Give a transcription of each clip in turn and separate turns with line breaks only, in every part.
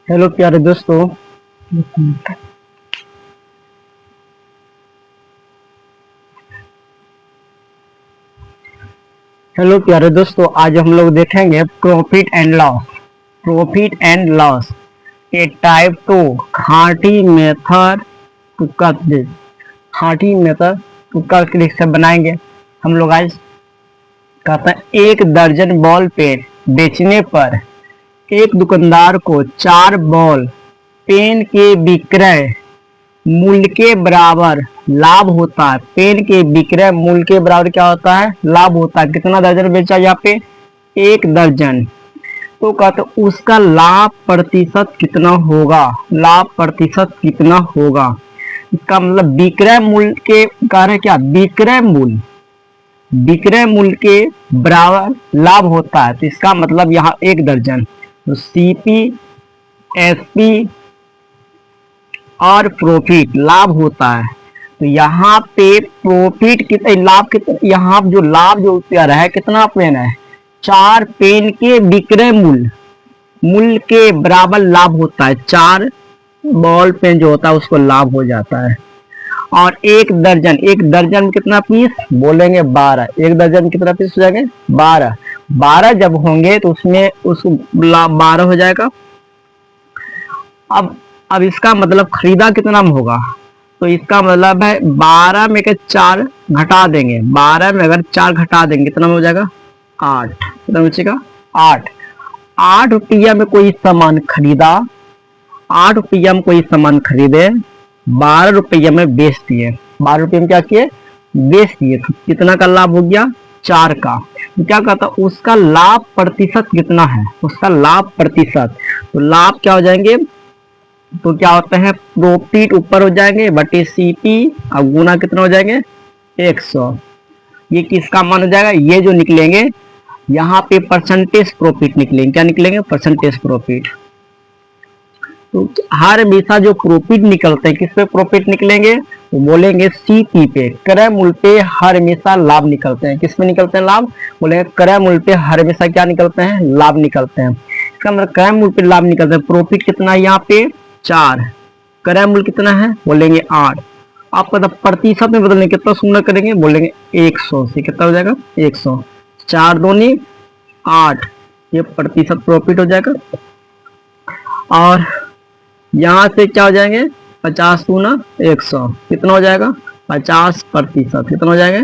Hello प्यारे दोस्तों। Hello प्यारे दोस्तों, आज हम लोग देखेंगे profit and loss. Profit and loss A type two खाटी मेथड टू कैलकुलेट। खाटी मेथड टू कैलकुलेट से बनाएंगे हम लोग। आज कहते हैं एक दर्जन बॉल पेन बेचने पर एक दुकानदार को 4 बॉल पेन के विक्रय मूल्य के बराबर लाभ होता है। पेन के विक्रय मूल्य के बराबर क्या होता है? लाभ होता है। कितना दर्जन बेचा यहाँ पे? 1 दर्जन। तो कहते उसका लाभ प्रतिशत कितना होगा? लाभ प्रतिशत कितना होगा? इसका मतलब विक्रय मूल्य के कारण क्या? विक्रय मूल्य के बराबर लाभ होता है। तो इसका मतलब यहाँ 1 दर्जन। तो सीपी, एसपी और प्रॉफिट लाभ होता है। तो यहाँ पे प्रॉफिट कितना, लाभ कितना, यहाँ जो लाभ जो उत्तर है कितना पेन है? 4 पेन के विक्रय मूल्य के बराबर लाभ होता है। 4 बॉल पेन जो होता है उसको लाभ हो जाता है। और 1 दर्जन में कितना पीस? बोलेंगे 12। 1 दर्जन में कितना पीस हो जाएंगे? 12। 12 जब होंगे तो उसमें उसको लाभ 12 हो जाएगा। अब इसका मतलब खरीदा कितना में होगा? तो इसका मतलब है 12 में के 4 घटा देंगे। 12 में अगर 4 घटा देंगे कितना में हो जाएगा? 8। कितना बचेगा? 8। 8 रुपया में कोई सामान खरीदा, 8 रुपया में कोई सामान खरीदे, 12 रुपया में बेच दिए। 12 रुपये में क्या किए? बेच दिए। तो कितना का लाभ हो गया? 4 का। तो क्या कहता है उसका लाभ प्रतिशत कितना है? उसका लाभ प्रतिशत, तो लाभ क्या हो जाएंगे? तो क्या होता है प्रॉफिट ऊपर हो जाएंगे बटे सीपी और गुना कितना हो जाएंगे? 100। ये किसका मान हो जाएगा? ये जो निकलेंगे यहाँ पे परसेंटेज प्रॉफिट निकलेंगे। क्या निकलेंगे? Percentage profit. तो हर हमेशा जो प्रॉफिट निकलते हैं किस पे प्रॉफिट निकलेंगे? तो बोलेंगे सीपी पे, क्रय मूल्य पे हर हमेशा लाभ निकलते हैं। किस पे निकलते हैं लाभ? बोलेंगे क्रय मूल्य पे हर हमेशा क्या निकलते हैं? लाभ निकलते हैं। इसका मतलब क्रय मूल्य पे लाभ निकलते हैं। प्रॉफिट कितना है यहाँ पे? 4। क्रय मूल्य कितना है? बोलेंगे 8। आपका मतलब प्रतिशत में बदलने कितना शून्य करेंगे? बोलेंगे 100 से। कितना हो जाएगा? 100। 4 दूनी 8, ये प्रतिशत प्रॉफिट हो जाएगा। और यहाँ से क्या हो जाएंगे? 50 गुना 100 कितना हो जाएगा? 50%। कितना हो जाएंगे?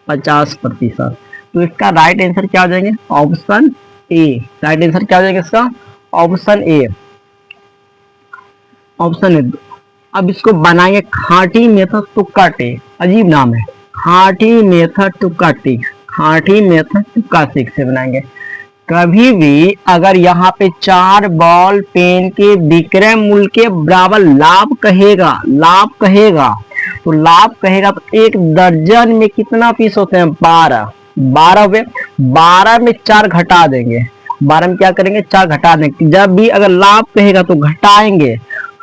50%। तो इसका राइट आंसर क्या हो जाएंगे? Option A. राइट आंसर क्या हो जाएगा इसका? Option A. Option A. अब इसको बनाएंगे खाटी मेथड तुक्का टेक। अजीब नाम है, खाटी मेथड तुक्का टेक। खाटी मेथड तुक्का टेक से बनाएंगे। कभी भी अगर यहाँ पे 4 बॉल पेन के विक्रय मूल्य के बराबर लाभ कहेगा, तो लाभ कहेगा तो 1 दर्जन में कितना पीस होते हैं? 12। 12 हुए, 12 में 4 घटा देंगे। 12 में क्या करेंगे? 4 घटा देंगे। जब भी अगर लाभ कहेगा तो घटाएंगे,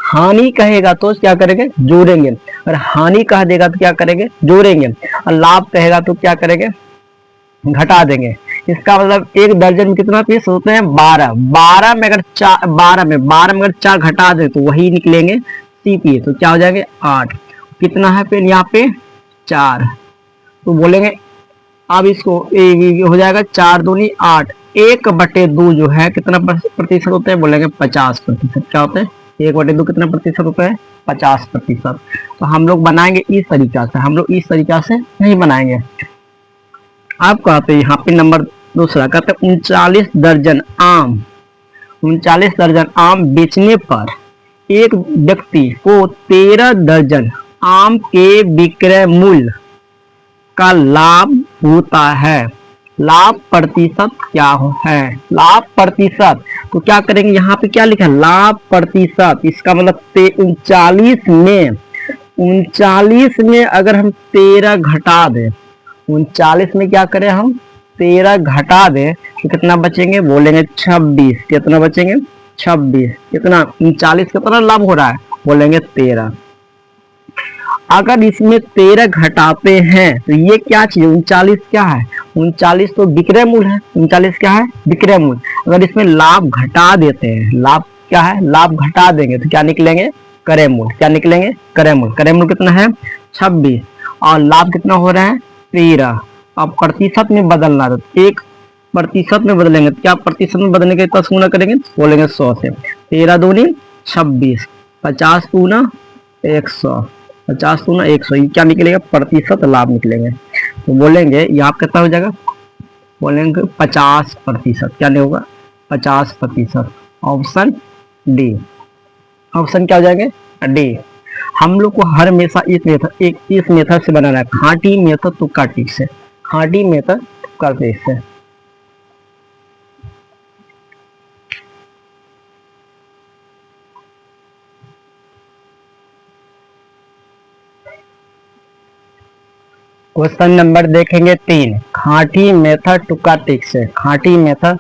हानि कहेगा तो क्या करेंगे? जोड़ेंगे। अगर हानि कह देगा तो क्या करेंगे? जोड़ेंगे। और लाभ कहेगा तो क्या करेंगे? घटा देंगे। इसका मतलब 1 दर्जन में कितना पीस होते हैं? 12। 12 में अगर 4 घटा दे तो वही निकलेंगे सीपी। तो क्या हो जाएंगे? 8। कितना है पेन यहाँ पे? 4। तो बोलेंगे अब इसको हो जाएगा 4 दूनी 8। 1/2 जो है कितना प्रतिशत होते हैं? बोलेंगे 50%। क्या होते हैं? 1/2 कितना प्रतिशत होता है? 50%। तो हम लोग बनाएंगे इस तरीका से, हम लोग इस तरीका से नहीं बनाएंगे। आप कहते हैं यहाँ पे नंबर दूसरा कहते हैं 39 दर्जन आम बेचने पर एक व्यक्ति को 13 दर्जन आम के विक्रय मूल्य का लाभ होता है। लाभ प्रतिशत क्या है? लाभ प्रतिशत, तो क्या करेंगे? यहाँ पे क्या लिखा है? लाभ प्रतिशत। इसका मतलब 39 में अगर हम 13 घटा दें, 39 में क्या करें हम? 13 घटा दें तो कितना बचेंगे? बोलेंगे 26। कितना बचेंगे? 26। कितना? 39 कितना लाभ हो रहा है? बोलेंगे 13। अगर इसमें 13 घटाते हैं तो ये क्या चीज? 39 क्या है? 39 तो विक्रय मूल्य है। 39 क्या है? विक्रय मूल्य। अगर इसमें लाभ घटा देते हैं, लाभ क्या है, लाभ घटा देंगे तो क्या निकलेंगे, करे मूल। क्या निकलेंगे, करे मूल। करे मूल कितना है, 26, और लाभ कितना हो रहा है, 13। अब प्रतिशत में बदलना है तो 1% में बदलेंगे तो क्या प्रतिशत में बदलने के 10 गुना करेंगे, बोलेंगे 100 से। 13 दूनी 26, 50 दूना 100, 50 दूना 100, ये क्या निकलेगा, प्रतिशत लाभ निकलेंगे। तो बोलेंगे यहाँ कितना हो जाएगा, बोलेंगे 50%। क्या नहीं होगा, 50%। Option D. ऑप्शन क्या हो जाएंगे, डी। हम लोग को हर हमेशा इस मेथड से बनाना है, खाटी मेथड तुक्का टिक से, खाटी मेथड तुक्का टिक से। क्वेश्चन नंबर देखेंगे 3, खाटी मेथड तुक्का टिक से, खाटी मेथड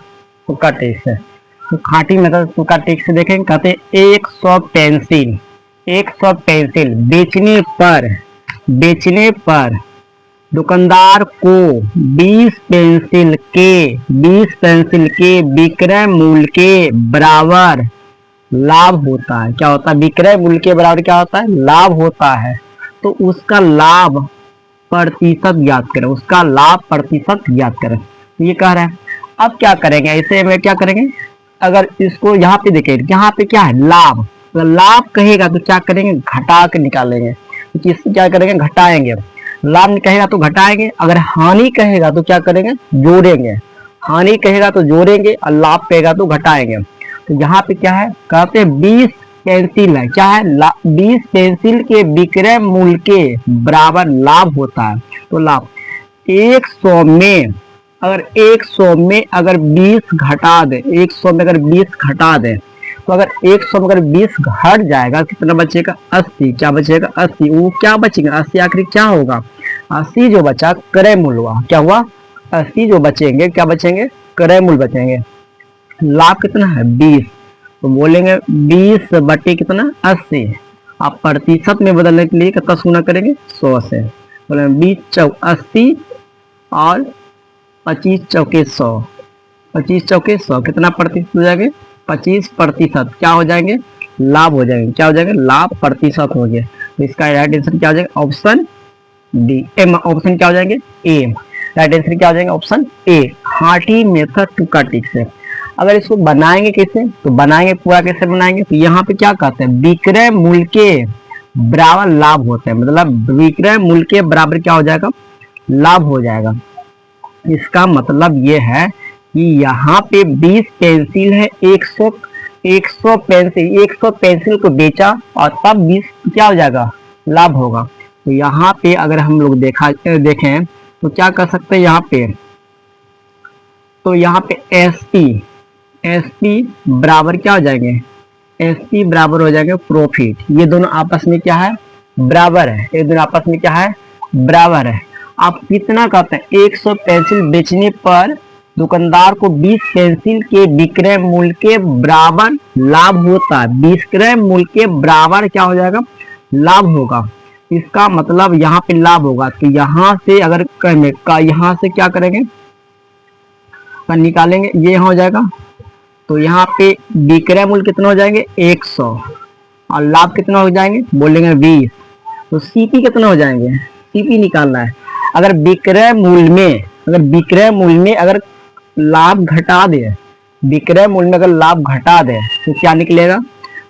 तुक्का टिक से। तो खाटी मेथड तुक्का टिक से देखेंगे, कहते हैं 100 पेंसिल, 100 पेंसिल बेचने पर दुकानदार को 20 पेंसिल के विक्रय मूल्य के बराबर लाभ होता है। क्या होता है, विक्रय मूल्य के बराबर क्या होता है, लाभ होता है। तो उसका लाभ प्रतिशत ज्ञात करें, उसका लाभ प्रतिशत ज्ञात करें, ये कह रहा है। अब क्या करेंगे, ऐसे में क्या करेंगे, अगर इसको यहाँ पे देखें, यहाँ पे क्या है, लाभ। अगर लाभ कहेगा तो क्या करेंगे, घटा के निकालेंगे। तो इसको क्या करेंगे, घटाएंगे। लाभ कहेगा तो घटाएंगे, अगर हानि कहेगा तो क्या करेंगे, जोड़ेंगे। हानि कहेगा तो जोड़ेंगे और लाभ कहेगा तो घटाएंगे। तो यहाँ पे क्या है, कहते हैं 20 पेंसिल है, क्या है, 20 पेंसिल के विक्रय मूल्य के बराबर लाभ होता है। तो लाभ 100 में अगर 20 घटा दे, 100 में अगर 20 घटा दे, तो अगर 100 में अगर 20 घट जाएगा कितना बचेगा, 80। क्या बचेगा, 80। वो क्या बचेगा, 80 आखिर क्या होगा, 80 जो बचा क्रय मूल्य हुआ। क्या हुआ, 80 जो बचेंगे क्या बचेंगे, क्रय मूल्य बचेंगे। लाभ कितना है, 20। तो बोलेंगे 20 बटे कितना, 80। आप प्रतिशत में बदलने के लिए कितना गुना करेंगे, 100 से। बोलेंगे 20 चौक 80 और 25 चौके 100, 25 चौके 100 कितना प्रतिशत हो जाएंगे, 25%। क्या हो जाएंगे, लाभ हो जाएंगे। क्या हो जाएंगे, लाभ प्रतिशत हो गया। तो इसका राइट आंसर क्या हो जाएगा, ऑप्शन डी। ऑप्शन क्या हो जाएंगे, ए। राइट आंसर क्या हो जाएगा, ऑप्शन ए, खाटी मेथड तुक्का टिक से। अगर इसको बनाएंगे कैसे, तो बनाएंगे पूरा कैसे बनाएंगे, तो यहाँ पे क्या कहते हैं, विक्रय मूल्य के बराबर लाभ होता है, मतलब विक्रय मूल्य के बराबर क्या हो जाएगा, लाभ हो जाएगा। इसका मतलब ये है कि यहाँ पे 20 पेंसिल है, 100 पेंसिल को बेचा और तब 20 क्या हो जाएगा, लाभ होगा। तो यहाँ पे अगर हम लोग देखें तो क्या कर सकते हैं यहाँ पे, तो यहाँ पे एसपी बराबर क्या हो जाएंगे, एसपी बराबर हो जाएंगे प्रॉफिट। ये दोनों आपस में क्या है, बराबर है। ये दोनों आपस में क्या है, बराबर है। आप कितना कहते हैं, 100 पेंसिल बेचने पर दुकानदार को 20 पेंसिल के विक्रय मूल्य के बराबर लाभ होता है। विक्रय मूल्य के बराबर क्या हो जाएगा, लाभ होगा। इसका मतलब यहाँ पे लाभ होगा। तो यहाँ से अगर यहाँ से क्या करेंगे, निकालेंगे, ये यहाँ हो जाएगा। तो यहाँ पे विक्रय मूल्य कितना हो जाएंगे, 100 और लाभ कितना हो जाएंगे, बोलेंगे 20। तो सीपी कितना हो जाएंगे, सीपी निकालना है। अगर विक्रय मूल्य में अगर लाभ घटा दे, विक्रय मूल्य में अगर लाभ घटा दे तो क्या निकलेगा,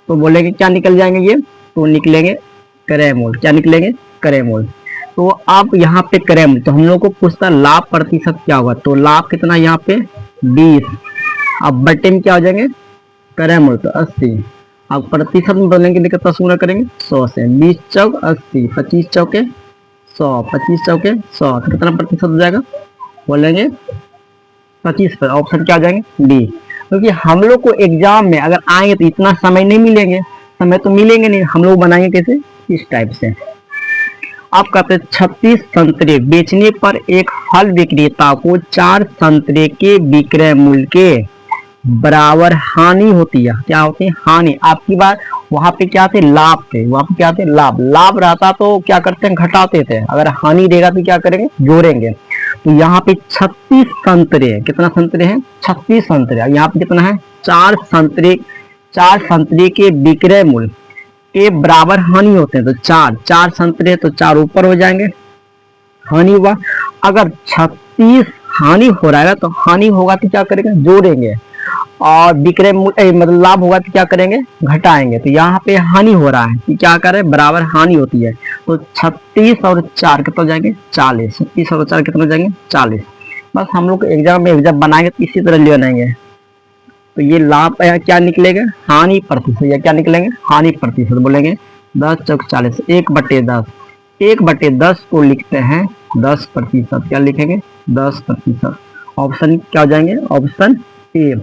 तो बोलेंगे क्या निकल जाएंगे ये, तो निकलेंगे क्रय मूल्य। क्या निकलेंगे, क्रय मूल्य। तो अब यहाँ पे क्रय मूल्य, तो हम लोग को पूछता लाभ प्रतिशत क्या होगा, तो लाभ कितना यहाँ पे 20। अब बटे में क्या हो जाएंगे, क्रय मूल्य तो 80। अब प्रतिशत में बोलेंगे लेकर कितना गुना करेंगे, 100 से। 20 चौक 80, 25 चौके 100, 25 चौके 100, तो कितना प्रतिशत हो जाएगा, बोलेंगे 25%। ऑप्शन क्या हो जाएंगे, डी। क्योंकि हम लोग को एग्जाम में अगर आएंगे तो इतना समय नहीं मिलेंगे, समय तो मिलेंगे नहीं। हम लोग बनाएंगे कैसे, इस टाइप से। आप कहते हैं 36 संतरे बेचने पर एक फल विक्रेता को 4 संतरे के विक्रय मूल्य के बराबर हानि होती है। क्या होती है, हानि। आपकी बात वहां पे क्या थे, लाभ थे। वहां पे क्या थे, लाभ। लाभ रहता तो क्या करते हैं, घटाते थे। अगर हानि रहेगा तो क्या करेंगे, जोड़ेंगे। तो यहाँ पे 36 संतरे, कितना संतरे हैं, 36 संतरे। यहाँ पे कितना है, 4 4 संतरे के विक्रय मूल्य के बराबर हानि होते हैं तो 4 संतरे तो 4 ऊपर हो जाएंगे, हानि हुआ। अगर 36 हानि हो रहा है तो हानि होगा तो क्या करेंगे, जोड़ेंगे, और विक्रय मूल्य मतलब लाभ होगा तो क्या करेंगे, घटाएंगे। तो यहाँ पे हानि हो रहा है कि क्या करें, बराबर हानि होती है। तो 36 और 4 कितना हो जाएंगे, 40। 36 और 4 कितना हो जाएंगे, 40। बस हम लोग एग्जाम में जब बनाएंगे तो इसी तरह ले बनाएंगे। तो ये लाभ क्या निकलेगा, हानि प्रतिशत, या क्या निकलेंगे, हानि प्रतिशत बोलेंगे। 10 चौक 40, 1/10। 1/10 को लिखते हैं 10%। क्या लिखेंगे, 10%। ऑप्शन क्या हो जाएंगे, ऑप्शन ए।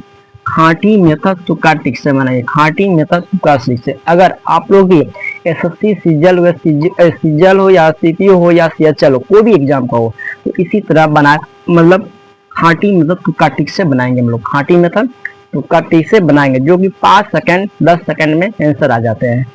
खाटी मेथड तुक्का टिक से बनाइए, खाटी मेथड तुक्का टिक से। अगर आप लोग भी एसएससी सीजल हो या सीपीओ हो या सीएचएल हो, कोई भी एग्जाम का हो, तो इसी तरह बना, मतलब खाटी मेथड तुक्का टिक से बनाएंगे हम लोग। खाटी मेथड तुक्का टिक से बनाएंगे जो कि 5 सेकंड 10 सेकंड में आंसर आ जाते हैं।